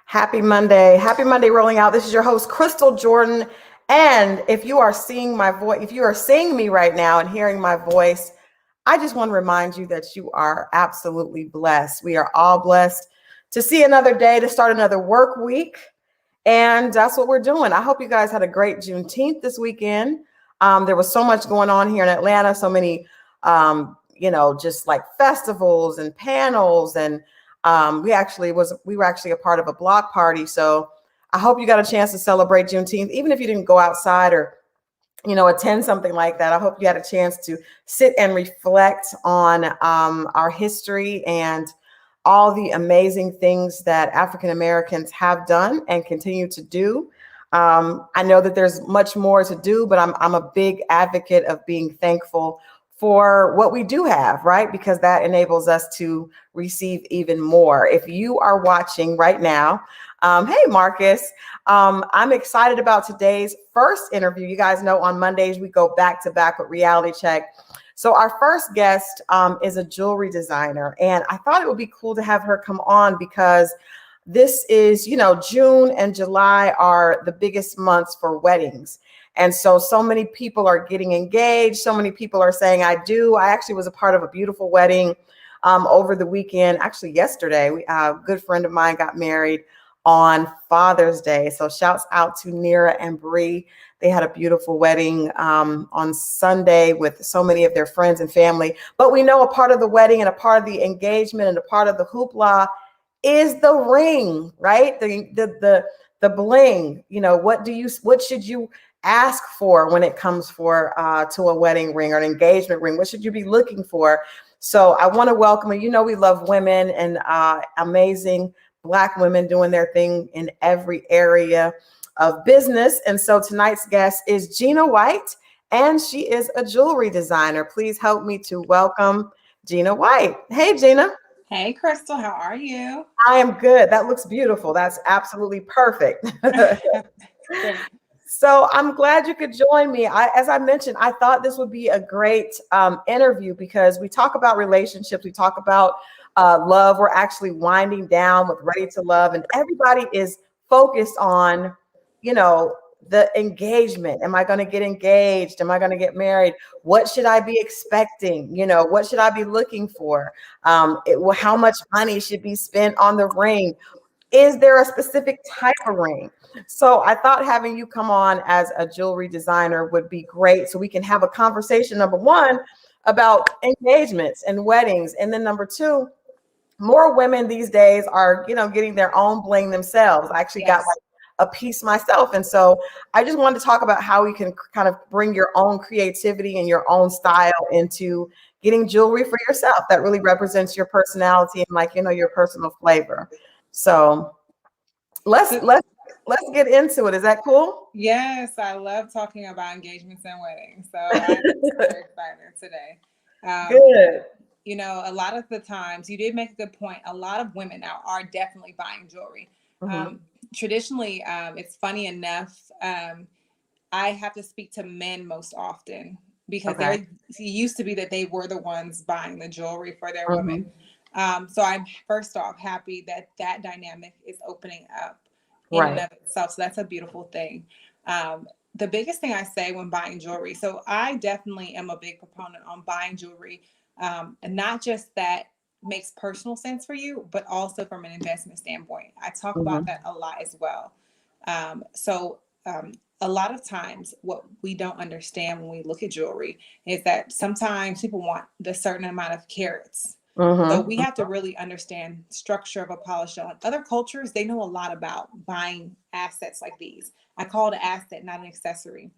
Happy Monday. Happy Monday rolling out. This is your host, Crystal Jordan. And if you are seeing my voice, if you are seeing me right now and hearing my voice, I just want to remind you that you are absolutely blessed. We are all blessed to see another day, to start another work week. And that's what we're doing. I hope you guys had a great Juneteenth this weekend. There was so much going on here in Atlanta, so many, just like festivals and panels. And we were actually a part of a block party. So I hope you got a chance to celebrate Juneteenth, even if you didn't go outside or attend something like that. I hope you had a chance to sit and reflect on our history and all the amazing things that African Americans have done and continue to do. I know that there's much more to do, but I'm a big advocate of being thankful for what we do have, right? Because that enables us to receive even more. If you are watching right now, hey, Marcus, I'm excited about today's first interview. You guys know on Mondays, we go back to back with Reality Check. So our first guest is a jewelry designer, and I thought it would be cool to have her come on because this is, June and July are the biggest months for weddings. And so many people are getting engaged. So many people are saying, I do. I actually was a part of a beautiful wedding over the weekend. Actually, yesterday, a good friend of mine got married on Father's Day. So shouts out to Nira and Bree. They had a beautiful wedding on Sunday with so many of their friends and family. But we know a part of the wedding and a part of the engagement and a part of the hoopla is the ring, right? The bling. What should you ask for when it comes to a wedding ring or an engagement ring? What should you be looking for? So I want to welcome you. We love women and amazing Black women doing their thing in every area of business. And so tonight's guest is Gina White, and she is a jewelry designer. Please help me to welcome Gina White. Hey, Gina. Hey, Crystal, how are you? I am good. That looks beautiful. That's absolutely perfect. Great. So I'm glad you could join me. As I mentioned, I thought this would be a great interview because we talk about relationships, we talk about love. We're actually winding down with Ready to Love, and everybody is focused on, the engagement. Am I going to get engaged? Am I going to get married? What should I be expecting? What should I be looking for? How much money should be spent on the ring? Is there a specific type of ring? So I thought having you come on as a jewelry designer would be great so we can have a conversation, number one, about engagements and weddings. And then number two, more women these days are, getting their own bling themselves. I actually got Yes. a piece myself. And so I just wanted to talk about how we can kind of bring your own creativity and your own style into getting jewelry for yourself that really represents your personality and your personal flavor. So let's So, let's let's get into it. Is that cool? yes, I love talking about engagements and weddings. So I'm super excited today. Um, Good. a lot of the times you did make a good point. A lot of women now are definitely buying jewelry. Hmm. Um, Traditionally, it's funny enough. I have to speak to men most often because Okay. it used to be that they were the ones buying the jewelry for their women. Hmm. So I'm first off happy that that dynamic is opening up in and Right. of itself. So that's a beautiful thing. The biggest thing I say when buying jewelry, so I definitely am a big proponent on buying jewelry, and not just that makes personal sense for you, but also from an investment standpoint. I talk about Hmm. that a lot as well. So a lot of times, what we don't understand when we look at jewelry is that sometimes people want the certain amount of carats. So Hmm. we have to really understand structure of a polished stone. Other cultures, they know a lot about buying assets like these. I call it an asset, not an accessory.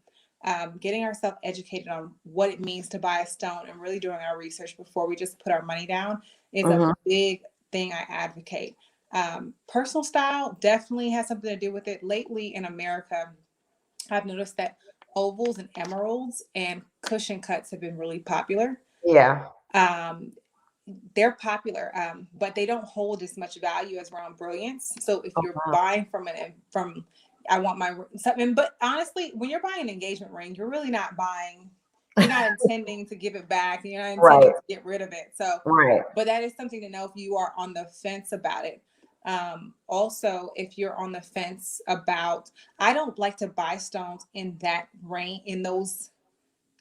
Getting ourselves educated on what it means to buy a stone and really doing our research before we just put our money down is a Hmm. big thing I advocate. Personal style definitely has something to do with it. Lately in America, I've noticed that ovals and emeralds and cushion cuts have been really popular. Yeah. Um, they're popular, but they don't hold as much value as round brilliants. So if Oh, you're wow. buying from, I want my something. But honestly, when you're buying an engagement ring, you're really not buying. You're not intending to give it back. You're not Right. intending to get rid of it. So, Right. but that is something to know if you are on the fence about it. Also, if you're on the fence about, I don't like to buy stones in that range, in those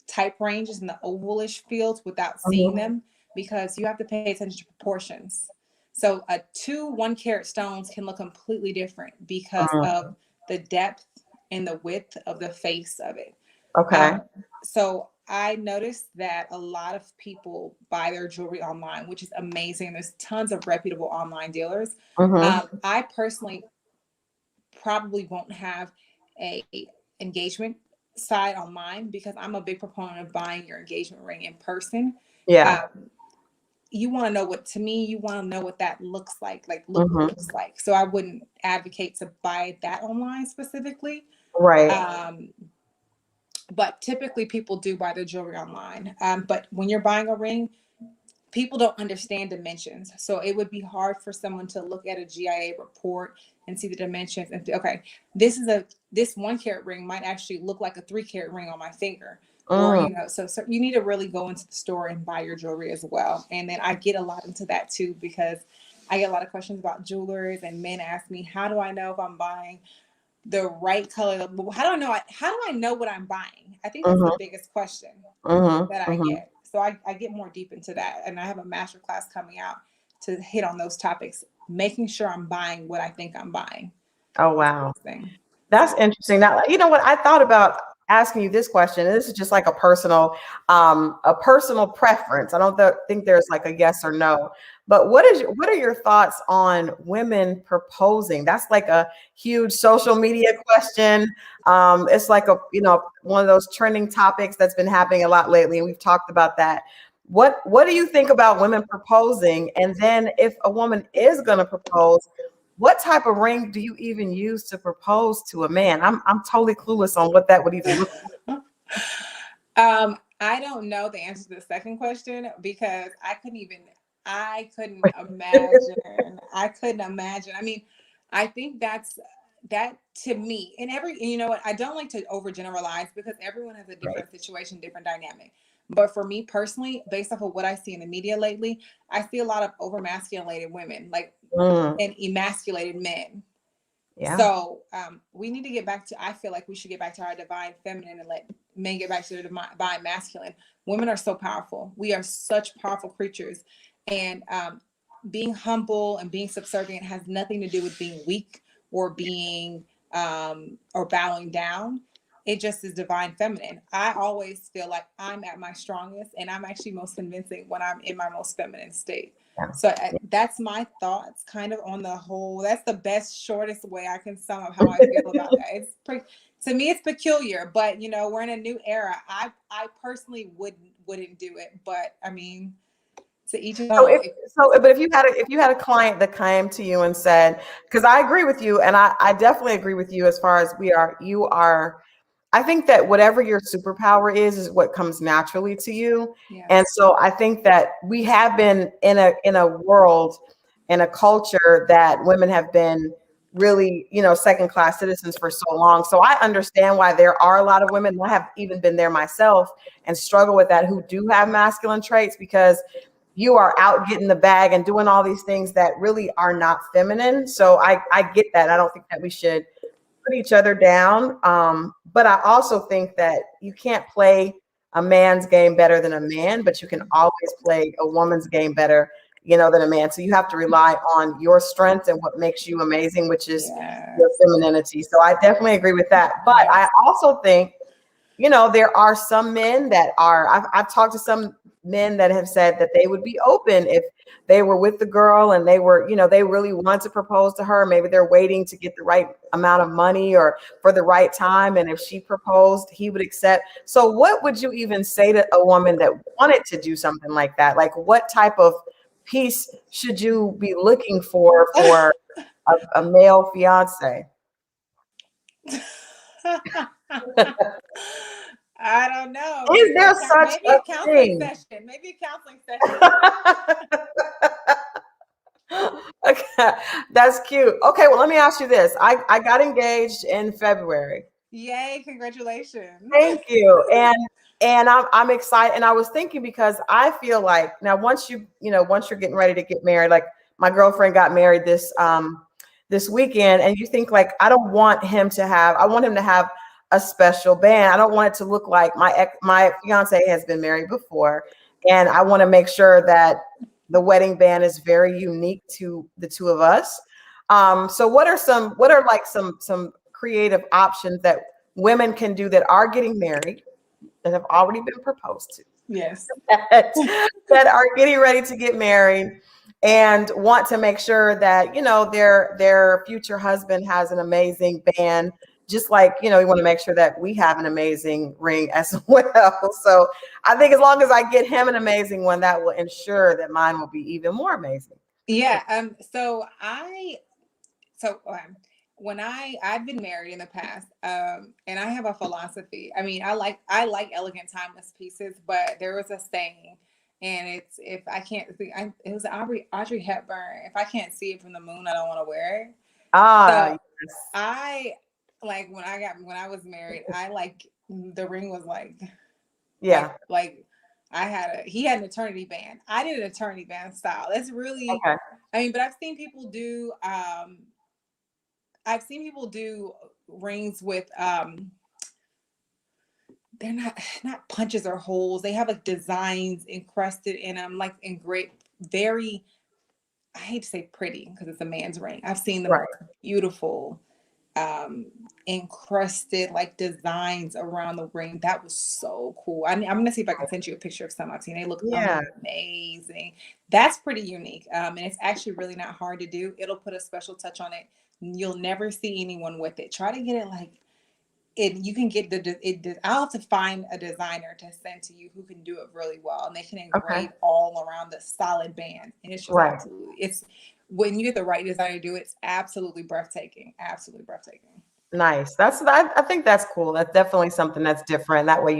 type ranges, in the ovalish fields without seeing Mhm. them, because you have to pay attention to proportions. So a two 1 carat stones can look completely different because Mm. of the depth and the width of the face of it. Okay. Um, so I noticed that a lot of people buy their jewelry online, which is amazing. There's tons of reputable online dealers. Mhm. I personally probably won't have a engagement side on mine because I'm a big proponent of buying your engagement ring in person. Yeah. Um, you want to know what, to me, you want to know what that Mhm. looks like. So I wouldn't advocate to buy that online specifically. Right. Um, but typically people do buy their jewelry online. But when you're buying a ring, people don't understand dimensions. So it would be hard for someone to look at a GIA report and see the dimensions and okay, this 1 carat ring might actually look like a 3 carat ring on my finger. Or, Mm. so you need to really go into the store and buy your jewelry as well. And then I get a lot into that too, because I get a lot of questions about jewelers, and men ask me, how do I know if I'm buying the right color? How do I know what I'm buying? I think that's the Mhm. biggest question Mhm. that I Mhm. get. So I get more deep into that. And I have a master class coming out to hit on those topics, making sure I'm buying what I think I'm buying. Oh That's the wow. biggest thing. That's So interesting. Now, you know what? I thought about asking you this question, and this is just like a personal preference. I don't think there's like a yes or no. But what are your thoughts on women proposing? That's like a huge social media question. It's like one of those trending topics that's been happening a lot lately, and we've talked about that. What do you think about women proposing? And then if a woman is going to propose, what type of ring do you even use to propose to a man? I'm totally clueless on what that would even look I don't know the answer to the second question because I couldn't like. imagine. I couldn't imagine. I mean, I think that to me, and you know what, I don't like to overgeneralize because everyone has a Right. different situation, different dynamic. But for me personally, based off of what I see in the media lately, I see a lot of overmasculated women, like, Mm, and emasculated men. yeah. So we need to get back to, I feel like we should get back to our divine feminine and let men get back to their divine masculine. Women are so powerful. We are such powerful creatures. And being humble and being subservient has nothing to do with being weak or being or bowing down. It just is divine feminine. I always feel like I'm at my strongest and I'm actually most convincing when I'm in my most feminine state. Yeah. So that's my thoughts kind of on the whole. That's the best, shortest way I can sum up how I feel about that. To me, it's peculiar, but we're in a new era. I personally wouldn't do it, but I mean, to each his So own. if but if you had a client that came to you and said, because I agree with you, and I definitely agree with you as far as you are. I think that whatever your superpower is what comes naturally to you. And Yes. so I think that we have been in a world, in a culture that women have been really, second class citizens for so long. So I understand why there are a lot of women, and I have even been there myself and struggle with that, who do have masculine traits, because you are out getting the bag and doing all these things that really are not feminine. So I get that. I don't think that we should put each other down. But I also think that you can't play a man's game better than a man, but you can always play a woman's game better, than a man. So you have to rely on your strength and what makes you amazing, which is your Yes. femininity. So I definitely agree with that. But I Yes. also think, there are some men that I've talked to some men that have said that they would be open if they were with the girl and they were, they really want to propose to her. Maybe they're waiting to get the right amount of money or for the right time. And if she proposed, he would accept. So what would you even say to a woman that wanted to do something like that? Like, what type of piece should you be looking for a male fiance? I don't know. Is there such Maybe a a counseling thing? session. Maybe a counseling session. Okay, that's cute. Okay, well, let me ask you this. I got engaged in February. Yay! Congratulations. Thank you. And I'm excited. And I was thinking, because I feel like now once you're getting ready to get married, like my girlfriend got married this weekend, and you think like, I want him to have a special band. I don't want it to look like my fiance has been married before, and I want to make sure that the wedding band is very unique to the two of us. So what are like some creative options that women can do that are getting married, that have already been proposed to, Yes. that are getting ready to get married and want to make sure that, their future husband has an amazing band, just like, you want to make sure that we have an amazing ring as well. So I think as long as I get him an amazing one, that will ensure that mine will be even more amazing. Yeah. When I've been married in the past, and I have a philosophy. I mean, I like elegant, timeless pieces, but there was a saying, and it's, if I can't see, it was Audrey Hepburn. If I can't see it from the moon, I don't want to wear it. Ah, So yes. I like when I was married, I like the ring was like, Yeah. like he had an eternity band. I did an eternity band style. That's really, Okay. I mean, but I've seen people do rings with they're not punches or holes. They have like designs encrusted in them, like engraved, very, I hate to say pretty because it's a man's ring. I've seen the Right. most beautiful encrusted like designs around the ring. That was so cool. I'm gonna see if I can send you a picture of some I've seen. They look Yeah. amazing. That's pretty unique, and it's actually really not hard to do. It'll put a special touch on it. You'll never see anyone with it. Try to get it like it. You can get I'll have to find a designer to send to you who can do it really well, and they can Okay. engrave all around the solid band, and it's just Right. absolutely, it's, when you get the right designer to do it, it's absolutely breathtaking. Absolutely breathtaking. Nice. I think that's cool. That's definitely something that's different. That way,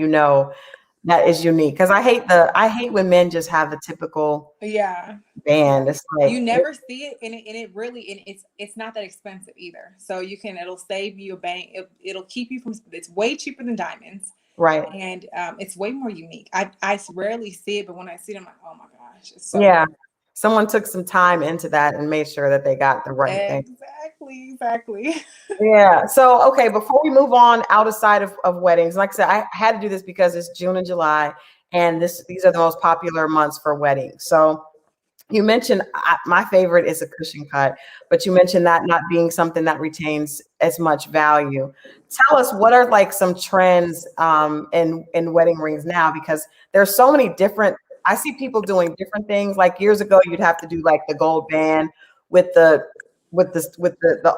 that is unique. Because I hate when men just have the typical Yeah. band. It's like You never see it, and it really, and it's not that expensive either. So it'll save you a bank. It'll keep you from. It's way cheaper than diamonds, right. and it's way more unique. I rarely see it, but when I see it, I'm like, oh my gosh, it's so Yeah. Someone took some time into that and made sure that they got the right thing. exactly. Yeah. So, okay, before we move on outside of weddings, like I said, I had to do this because it's June and July, and these are the most popular months for weddings. So you mentioned my favorite is a cushion cut, but you mentioned that not being something that retains as much value. Tell us, what are like some trends in wedding rings now? Because there's so many different. I see people doing different things. Like years ago, you'd have to do like the gold band with the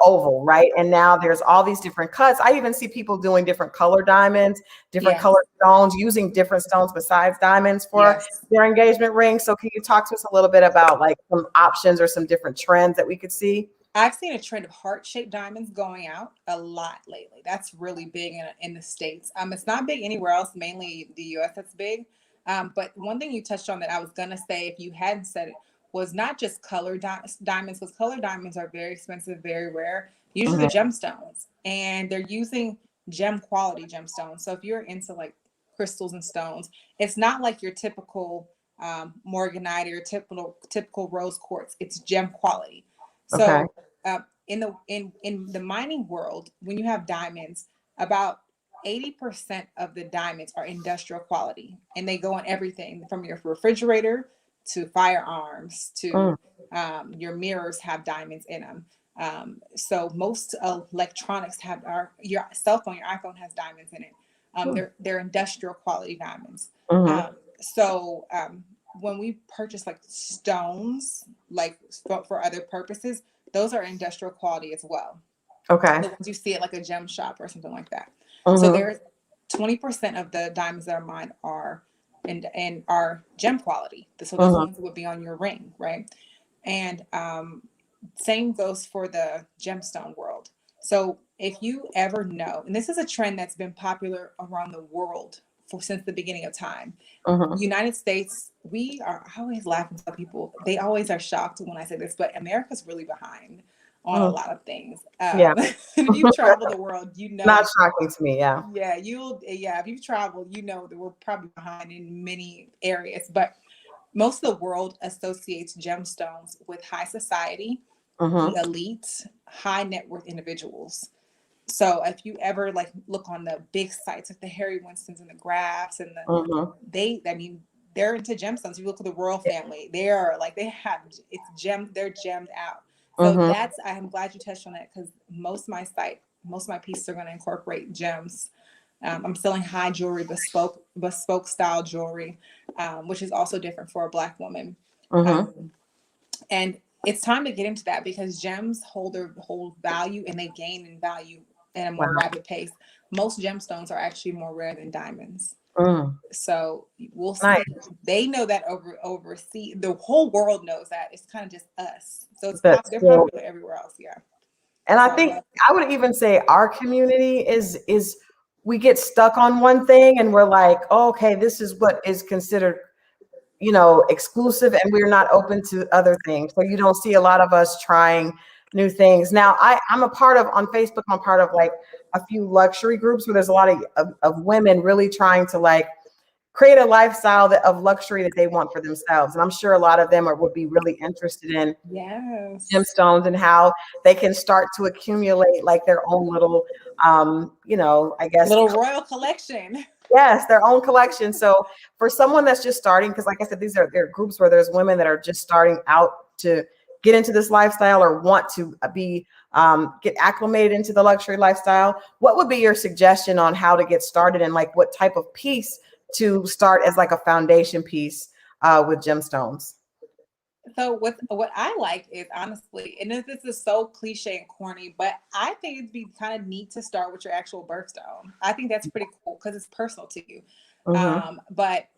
oval, right? And now there's all these different cuts. I even see people doing different color diamonds, different Yes. color stones, using different stones besides diamonds for Yes. their engagement ring. So can you talk to us a little bit about like some options or some different trends that we could see? I've seen a trend of heart-shaped diamonds going out a lot lately. That's really big in the States. It's not big anywhere else, mainly the US that's big. But one thing you touched on that I was gonna say, if you hadn't said it, was not just diamonds, because color diamonds are very expensive, very rare. Usually Mhm. the gemstones, and they're using gem quality gemstones. So if you're into like crystals and stones, it's not like your typical morganite or typical rose quartz. It's gem quality. Okay. So in the mining world, when you have diamonds, about 80% of the diamonds are industrial quality, and they go on everything from your refrigerator to firearms to Mm. your mirrors have diamonds in them. So most electronics your cell phone, your iPhone has diamonds in it. They're industrial quality diamonds. Mm-hmm. When we purchase like stones, like for other purposes, those are industrial quality as well. Okay. The ones you see at like a gem shop or something like that. So Mm-hmm. there's 20% of the diamonds that are mined are and are gem quality. So those are the Mm-hmm. ones that would be on your ring, right? And same goes for the gemstone world. So if you ever know, and this is a trend that's been popular around the world since the beginning of time. Mm-hmm. United States, I always laugh and tell people, they always are shocked when I say this, but America's really behind on a Mm. lot of things. Yeah. If you travel the world, Not shocking to me. Yeah. if you've traveled, you know that we're probably behind in many areas. But most of the world associates gemstones with high society, the Mm-hmm. elite, high net worth individuals. So if you ever like look on the big sites like the Harry Winstons and the Grafs and Mm-hmm. I mean, they're into gemstones. You look at the royal family, they're like they have they're gemmed out. So Mm-hmm. that's I'm glad you touched on that because most of my pieces are going to incorporate gems. I'm selling high jewelry, bespoke style jewelry, which is also different for a Black woman. Mm-hmm. Um, and it's time to get into that because gems hold value and they gain in value at a more Wow. rapid pace. Most gemstones are actually more rare than diamonds. Mm. So we'll Nice. see. They know that overseas, the whole world knows that. It's kind of just us. So That's they're still, popular everywhere else. Yeah. and I So I think love. I would even say our community is we get stuck on one thing and we're like, oh, okay, this is what is considered, exclusive, and we're not open to other things. So you don't see a lot of us trying new things. Now, I'm a part of on Facebook, I'm part of like a few luxury groups where there's a lot of women really trying to like create a lifestyle of luxury that they want for themselves. And I'm sure a lot of them would be really interested in Yes. gemstones and how they can start to accumulate like their own little, I guess, Little royal collection. yes, their own collection. So for someone that's just starting, because like I said, they're groups where there's women that are just starting out to get into this lifestyle or want to be get acclimated into the luxury lifestyle. What would be your suggestion on how to get started and like what type of piece to start as like a foundation piece with gemstones? So what I like is honestly, and this is so cliche and corny, but I think it'd be kind of neat to start with your actual birthstone. I think that's pretty cool because it's personal to you. Mm-hmm. But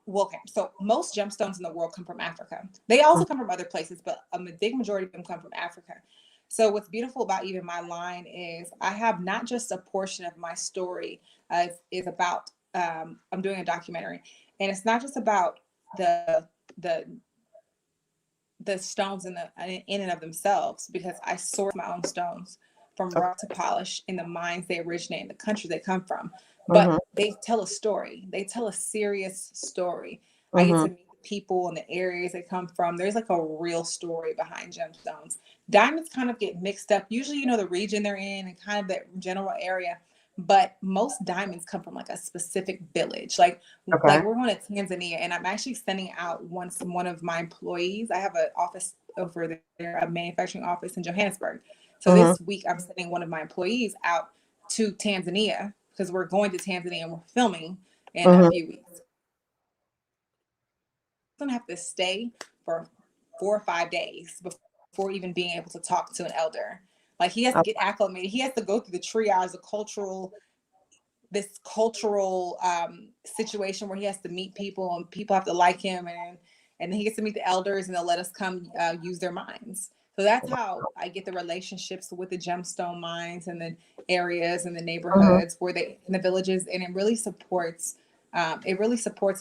well, okay, so most gemstones in the world come from Africa. They also come from other places, but a big majority of them come from Africa. So what's beautiful about even my line is I have not just a portion of my story is about. I'm doing a documentary, and it's not just about the the stones in and of themselves because I source my own stones from Okay. rough to polish in the mines they originate in the country they come from. Mm-hmm. But they tell a story. They tell a serious story. I get Mm-hmm. to meet the people and the areas they come from. There's like a real story behind gemstones. Diamonds kind of get mixed up. Usually, the region they're in and kind of that general area. But most diamonds come from like a specific village. Like Okay. we're going to Tanzania, and I'm actually sending out one of my employees. I have an office over there, a manufacturing office in Johannesburg. So Mm-hmm. this week, I'm sending one of my employees out to Tanzania because we're going to Tanzania and we're filming in a Mm-hmm. few weeks. I'm gonna have to stay for 4 or 5 days before even being able to talk to an elder. Like he has to get acclimated. He has to go through the triage, this cultural situation where he has to meet people and people have to like him and then he gets to meet the elders and they'll let us come use their mines. So that's how I get the relationships with the gemstone mines and the areas and the Mm-hmm. neighborhoods where they in the villages, and it really supports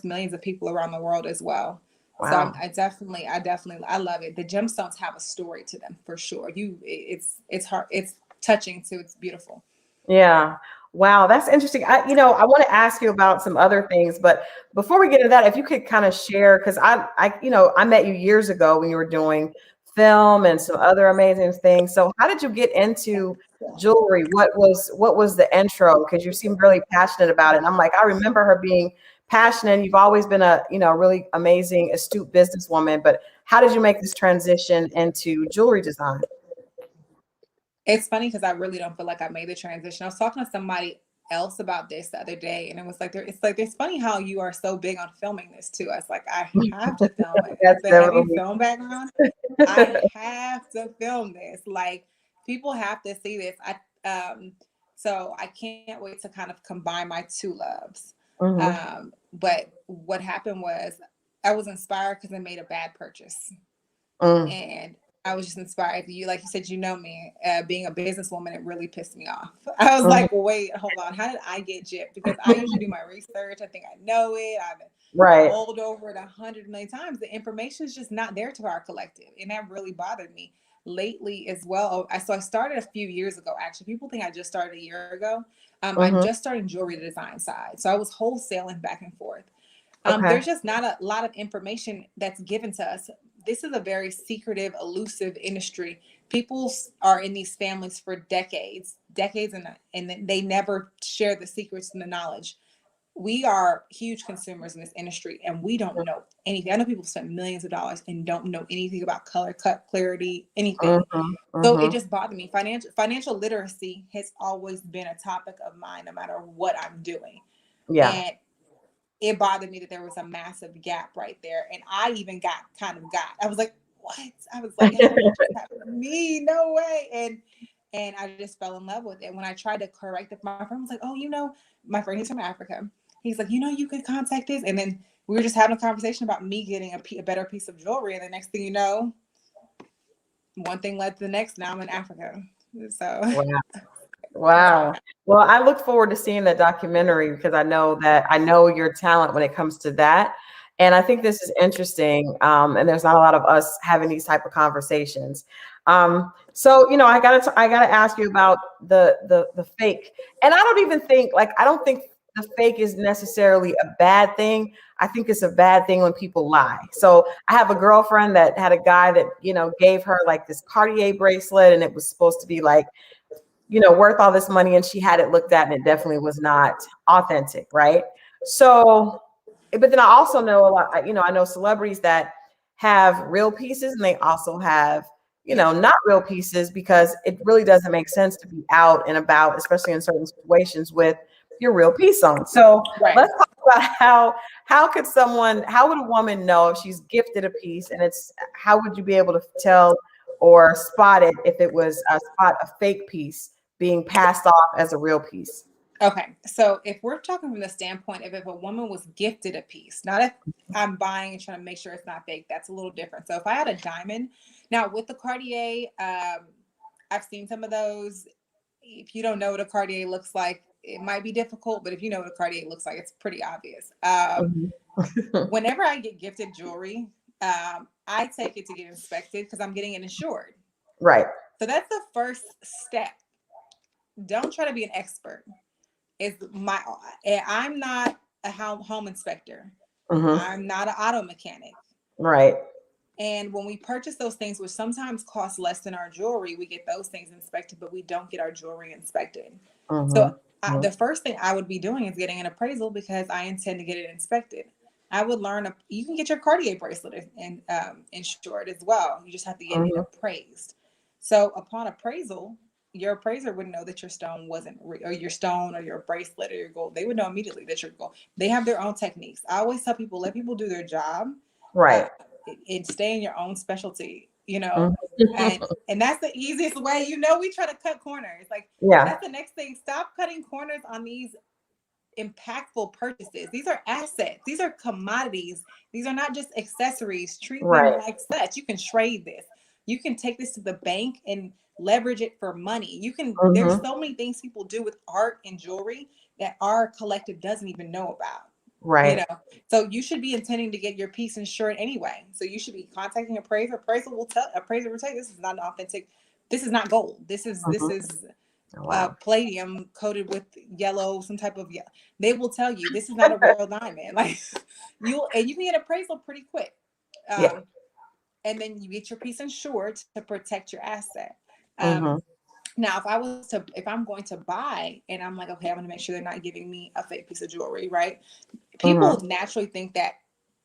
millions of people around the world as well. So Wow. I love it. The gemstones have a story to them for sure. It's hard, it's touching too. It's beautiful. Yeah. Wow, that's interesting. I want to ask you about some other things, but before we get into that, if you could kind of share, because I met you years ago when you were doing film and some other amazing things. So how did you get into jewelry? What was the intro? Because you seem really passionate about it. And I'm like, I remember her being passionate. You've always been a, really amazing, astute businesswoman, but how did you make this transition into jewelry design? It's funny because I really don't feel like I made the transition. I was talking to somebody else about this the other day, and it was like it's funny how you are so big on filming this too. I was like, I have to film it. That's As a heavy definitely. film background, I have to film this. Like people have to see this. So I can't wait to kind of combine my two loves. Hmm. But what happened was I was inspired because I made a bad purchase Mm, and I was just inspired. You, like you said, me, being a businesswoman, it really pissed me off. I was mhm. like, wait, hold on. How did I get gypped? Because I usually do my research. I think I know it. I've Right. mulled over it 100 million times. The information is just not there to our collective. And that really bothered me lately as well. So I started a few years ago, actually. People think I just started a year ago. I'm Hmm. just starting jewelry design side. So I was wholesaling back and forth. Okay. There's just not a lot of information that's given to us. This is a very secretive, elusive industry. People are in these families for decades, and they never share the secrets and the knowledge. We are huge consumers in this industry, and we don't know anything. I know people spend millions of dollars and don't know anything about color, cut, clarity, anything. Mm-hmm. So it Mm-hmm. just bothered me. Financial literacy has always been a topic of mine, no matter what I'm doing. Yeah. And it bothered me that there was a massive gap right there. And I even I was like, what? I was like, how did this happen to me? No way. And I just fell in love with it. When I tried to correct it, my friend was like, oh, my friend, he's from Africa. He's like, you could contact this. And then we were just having a conversation about me getting a better piece of jewelry. And the next thing you know, one thing led to the next. Now I'm in Africa. So Wow. that's how Wow. Well, I look forward to seeing that documentary because I know your talent when it comes to that. And I think this is interesting. And there's not a lot of us having these type of conversations. So, I gotta ask you about the fake. And I don't think the fake is necessarily a bad thing. I think it's a bad thing when people lie. So I have a girlfriend that had a guy that, gave her like this Cartier bracelet and it was supposed to be like, worth all this money, and she had it looked at and it definitely was not authentic, right? So, but then I also know a lot, I know celebrities that have real pieces and they also have, yeah. not real pieces because it really doesn't make sense to be out and about, especially in certain situations with your real piece on. So Right. let's talk about how would a woman know if she's gifted a piece and how would you be able to tell or spot it if it was a fake piece being passed off as a real piece? Okay, so if we're talking from the standpoint of if a woman was gifted a piece, not if I'm buying and trying to make sure it's not fake, that's a little different. So if I had a diamond, now with the Cartier, I've seen some of those. If you don't know what a Cartier looks like, it might be difficult, but if you know what a Cartier looks like, it's pretty obvious. Mhm. Whenever I get gifted jewelry, I take it to get inspected because I'm getting it insured. Right. So that's the first step. Don't try to be an expert. Is my I'm not a home inspector. Hmm. I'm not an auto mechanic. Right. And when we purchase those things, which sometimes cost less than our jewelry, we get those things inspected, but we don't get our jewelry inspected. So Hmm. the first thing I would be doing is getting an appraisal because I intend to get it inspected. I would learn. You can get your Cartier bracelet insured as well. You just have to get it Hmm. appraised. So upon appraisal, your appraiser would know that your stone wasn't or your stone or your bracelet or your gold. They would know immediately that your gold. They have their own techniques. I always tell people, let people do their job. Uh, Right. and stay in your own specialty, Mhm. and that's the easiest way. We try to cut corners. Like Yeah. that's the next thing. Stop cutting corners on these impactful purchases. These are assets. These are commodities. These are not just accessories. Treat them Right. like such. You can trade this. You can take this to the bank and leverage it for money. There's Hmm. so many things people do with art and jewelry that our collective doesn't even know about. You Right. know, so you should be intending to get your piece insured anyway. So you should be contacting appraiser. Appraiser will tell you this is not an authentic. This is not gold. This Hmm. is Wow. palladium coated with yellow, some type of yellow. They will tell you this is not a real diamond. Like you can get appraisal pretty quick, Yeah. um, and then you get your piece insured to protect your asset. Um, Hmm. Now, if I'm going to buy, and I'm like, okay, I'm going to make sure they're not giving me a fake piece of jewelry, right? Hmm. People naturally think that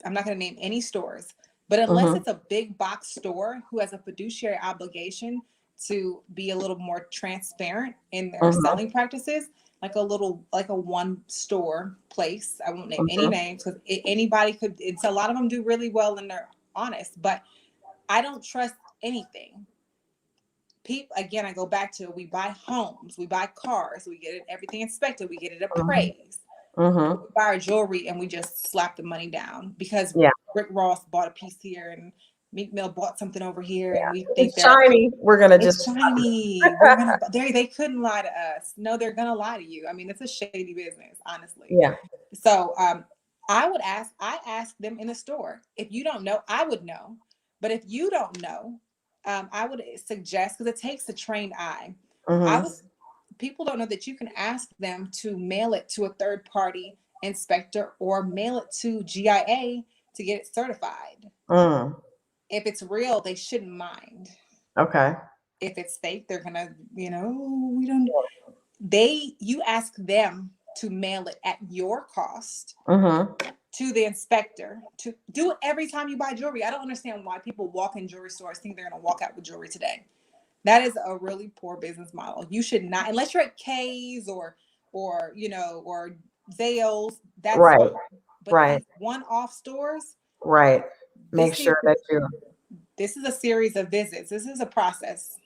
I'm not going to name any stores, but unless Hmm. it's a big box store who has a fiduciary obligation to be a little more transparent in their Hmm. selling practices, like a one store place. I won't name any Hmm. names because anybody could. It's a lot of them do really well and they're honest, but I don't trust anything. People, again, I go back to, we buy homes, we buy cars, we get everything inspected, we get it Hmm. appraised. Hmm. We buy our jewelry and we just slap the money down because Yeah. Rick Ross bought a piece here and Meek Mill bought something over here, and we think It's shiny. We're gonna it's just. shiny. They couldn't lie to us. No, they're gonna lie to you. I mean, it's a shady business, honestly. Yeah. So I ask them in the store. If you don't know, I would know. But if you don't know, I would suggest, because it takes a trained eye. I Hmm. was People don't know that you can ask them to mail it to a third party inspector or mail it to GIA to get it certified. Mm. If it's real, they shouldn't mind. Okay. If it's fake, they're gonna, we don't. You ask them to mail it at your cost to the inspector to do it every time you buy jewelry. I don't understand why people walk in jewelry stores think they're gonna walk out with jewelry today. That is a really poor business model. You should not, unless you're at K's or Zales, that's Right. fine. But Right. these one-off stores, Right. Make this sure needs that you. this is a series of visits. This is a process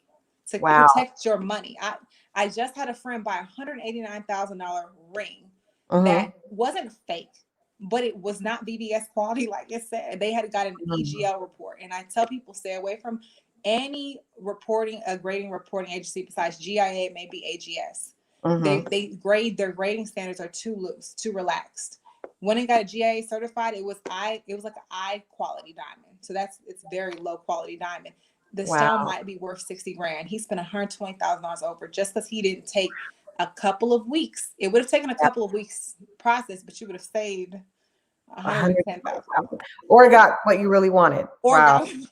to Wow. protect your money. I just had a friend buy a $189,000 ring that wasn't fake, but it was not BBS quality, like it said. They had got an EGL report, and I tell people stay away from any grading reporting agency besides GIA, maybe AGS. They grade, their grading standards are too loose, too relaxed. When it got a GIA certified, it was like an eye quality diamond. So it's very low quality diamond. The stone might be worth 60 grand. He spent $120,000 over just because he didn't take a couple of weeks. It would have taken a couple of weeks process, but you would have saved 110,000. Or got what you really wanted. Or got what you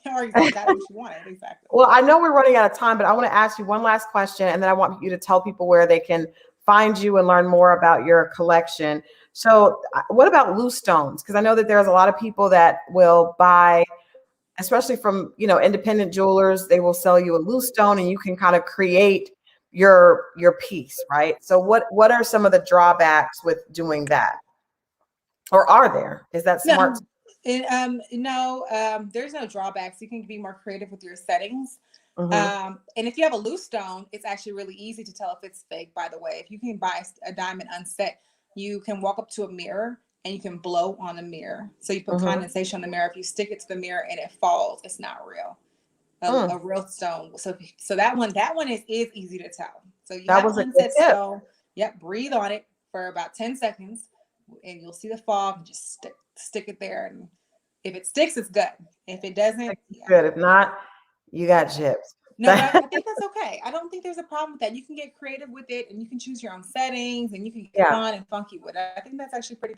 wanted. Exactly. Well, I know we're running out of time, but I want to ask you one last question, and then I want you to tell people where they can find you and learn more about your collection. So what about loose stones? Because I know that there's a lot of people that will buy, especially from, independent jewelers, they will sell you a loose stone and you can kind of create your piece, right? So what are some of the drawbacks with doing that? Or are there? Is that smart? No, there's no drawbacks. You can be more creative with your settings. And if you have a loose stone, it's actually really easy to tell if it's fake, by the way. If you can buy a diamond unset, you can walk up to a mirror and you can blow on the mirror. So you put condensation on the mirror. If you stick it to the mirror and it falls, it's not real. A real stone. So that one is easy to tell. So you have an unset stone. Yep, breathe on it for about 10 seconds and you'll see the fall. Just stick it there. And if it sticks, it's good. If it doesn't, good. If not, you got chips. No, I think that's okay. I don't think there's a problem with that. You can get creative with it and you can choose your own settings and you can get fun and funky with it. I think that's actually a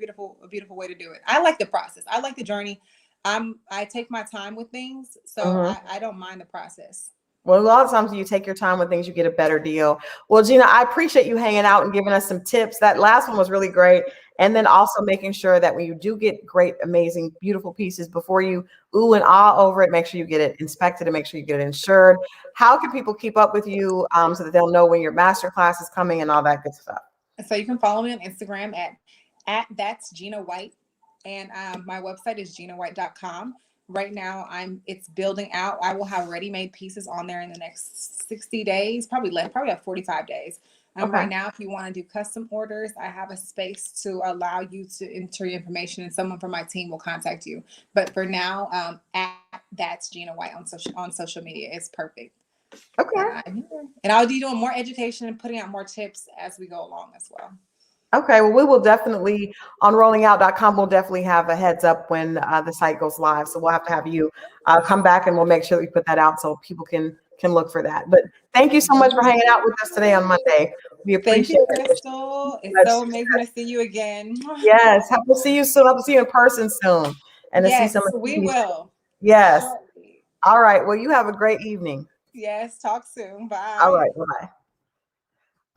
beautiful way to do it. I like the process. I like the journey. I take my time with things, so I don't mind the process. Well, a lot of times you take your time with things, you get a better deal. Well, Gina, I appreciate you hanging out and giving us some tips. That last one was really great. And then also making sure that when you do get great, amazing, beautiful pieces, before you ooh and ah over it, make sure you get it inspected and make sure you get it insured. How can people keep up with you so that they'll know when your masterclass is coming and all that good stuff? So you can follow me on Instagram at that's Gina White. And my website is ginawhite.com. Right now, it's building out. I will have ready-made pieces on there in the next 60 days, probably have 45 days. Right now, if you want to do custom orders, I have a space to allow you to enter your information, and someone from my team will contact you. But for now, that's Gina White on social media. It's perfect. Okay. And I'll be doing more education and putting out more tips as we go along as well. Okay, well, we will definitely, on rollingout.com, we'll definitely have a heads up when the site goes live. So we'll have to have you come back and we'll make sure that we put that out so people can look for that. But thank you so much for hanging out with us today on Monday. We appreciate it. Thank you, Crystal. It's so amazing to see you again. Yes, hope to see you soon. Hope to see you in person soon. And to see some of we will. Yes. All right. Well, you have a great evening. Yes, talk soon. Bye. All right. Bye.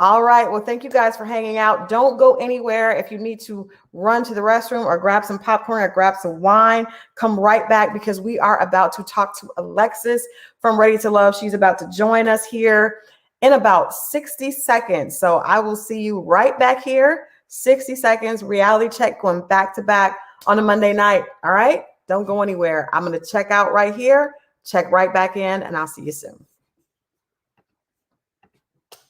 All right. Well, thank you guys for hanging out. Don't go anywhere. If you need to run to the restroom or grab some popcorn or grab some wine, come right back because we are about to talk to Alexis from Ready to Love. She's about to join us here in about 60 seconds. So I will see you right back here. 60 seconds, reality check going back to back on a Monday night. All right. Don't go anywhere. I'm going to check out right here, check right back in, and I'll see you soon.